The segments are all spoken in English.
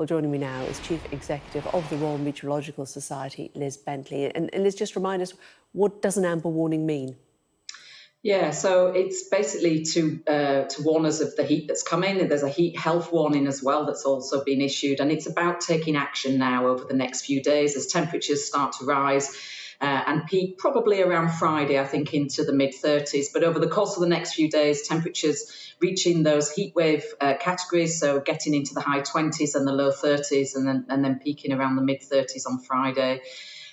Well, joining me now is Chief Executive of the Royal Meteorological Society, Liz Bentley. And Liz, just remind us, what does an amber warning mean? Yeah, so it's basically to warn us of the heat that's coming. There's a heat health warning as well that's also been issued, and it's about taking action now over the next few days as temperatures start to rise and peak probably around Friday, I think, into the mid-30s. But over the course of the next few days, temperatures reaching those heatwave categories, so getting into the high 20s and the low 30s, and then peaking around the mid-30s on Friday.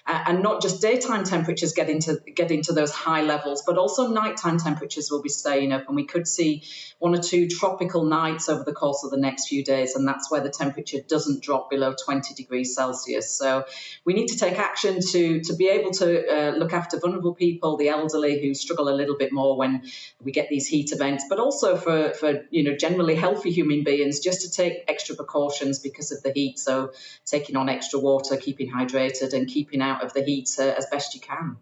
And not just daytime temperatures get into those high levels, but also nighttime temperatures will be staying up, and we could see one or two tropical nights over the course of the next few days, and that's where the temperature doesn't drop below 20 degrees Celsius. So we need to take action to be able to look after vulnerable people, the elderly who struggle a little bit more when we get these heat events, but also for generally healthy human beings, just to take extra precautions because of the heat. So taking on extra water, keeping hydrated, and keeping out of the heat as best you can.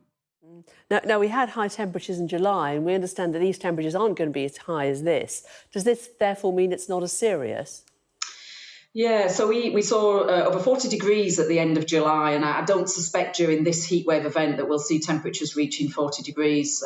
Now, we had high temperatures in July, and we understand that these temperatures aren't going to be as high as this. Does this therefore mean it's not as serious? Yeah, so we saw over 40 degrees at the end of July, and I don't suspect during this heatwave event that we'll see temperatures reaching 40 degrees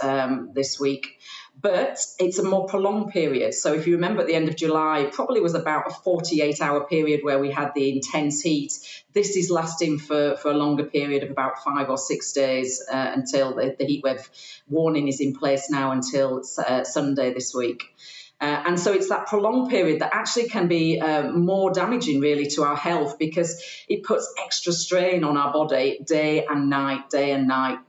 this week. But it's a more prolonged period. So if you remember at the end of July, it probably was about a 48-hour period where we had the intense heat. This is lasting for a longer period of about 5 or 6 days until the heatwave warning is in place now until Sunday this week. And so it's that prolonged period that actually can be more damaging, really, to our health, because it puts extra strain on our body day and night,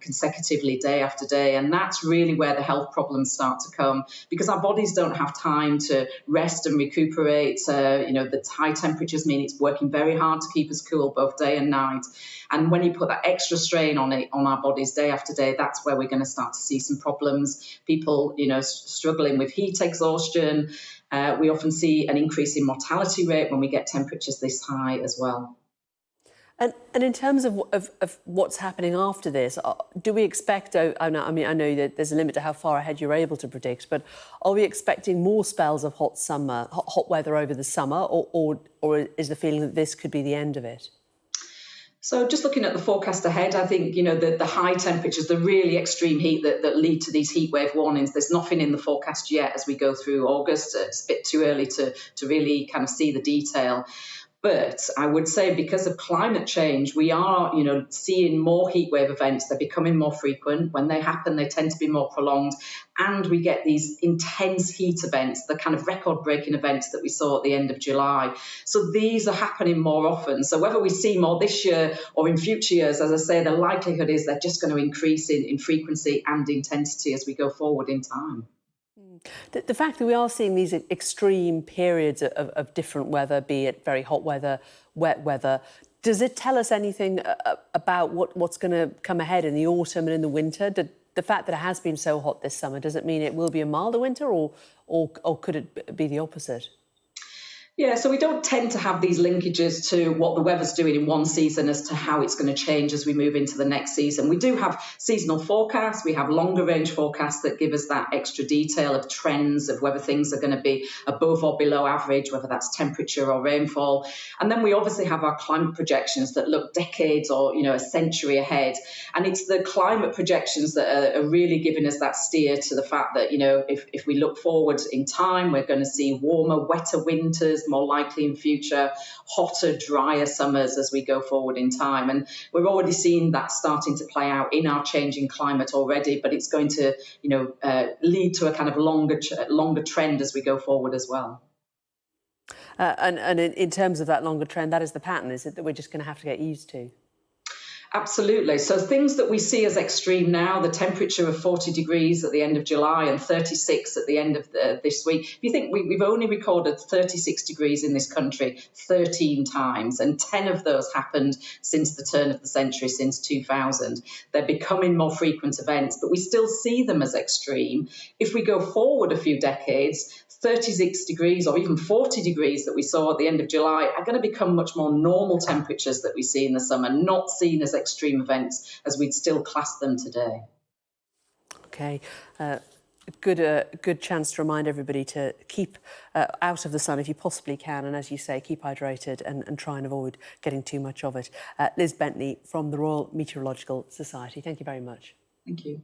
consecutively, day after day. And that's really where the health problems start to come, because our bodies don't have time to rest and recuperate. The high temperatures mean it's working very hard to keep us cool both day and night. And when you put that extra strain on our bodies day after day, that's where we're going to start to see some problems. People, struggling with heat exhaustion. We often see an increase in mortality rate when we get temperatures this high as well. And in terms of what's happening after this, do we expect? I know that there's a limit to how far ahead you're able to predict, but are we expecting more spells of hot weather over the summer, or is the feeling that this could be the end of it? So just looking at the forecast ahead, I think, the high temperatures, the really extreme heat that lead to these heat wave warnings, there's nothing in the forecast yet as we go through August. It's a bit too early to really kind of see the detail. But I would say because of climate change, we are, seeing more heatwave events. They're becoming more frequent. When they happen, they tend to be more prolonged. And we get these intense heat events, the kind of record-breaking events that we saw at the end of July. So these are happening more often. So whether we see more this year or in future years, as I say, the likelihood is they're just going to increase in frequency and intensity as we go forward in time. The fact that we are seeing these extreme periods of different weather, be it very hot weather, wet weather, does it tell us anything about what's going to come ahead in the autumn and in the winter? The fact that it has been so hot this summer, does it mean it will be a milder winter, or could it be the opposite? Yeah, so we don't tend to have these linkages to what the weather's doing in one season as to how it's going to change as we move into the next season. We do have seasonal forecasts. We have longer range forecasts that give us that extra detail of trends of whether things are going to be above or below average, whether that's temperature or rainfall. And then we obviously have our climate projections that look decades or, a century ahead. And it's the climate projections that are really giving us that steer to the fact that, if we look forward in time, we're going to see warmer, wetter winters, more likely in future, hotter, drier summers as we go forward in time. And we're already seeing that starting to play out in our changing climate already, but it's going to, lead to a kind of longer trend as we go forward as well. And in terms of that longer trend, that is the pattern, is it, that we're just going to have to get used to? Absolutely. So things that we see as extreme now, the temperature of 40 degrees at the end of July and 36 at the end of this week. If you think we've only recorded 36 degrees in this country 13 times, and 10 of those happened since the turn of the century, since 2000. They're becoming more frequent events, but we still see them as extreme. If we go forward a few decades, 36 degrees or even 40 degrees that we saw at the end of July are going to become much more normal temperatures that we see in the summer, not seen as extreme events as we'd still class them today. OK. good chance to remind everybody to keep out of the sun if you possibly can, and as you say, keep hydrated and try and avoid getting too much of it. Liz Bentley from the Royal Meteorological Society, thank you very much. Thank you.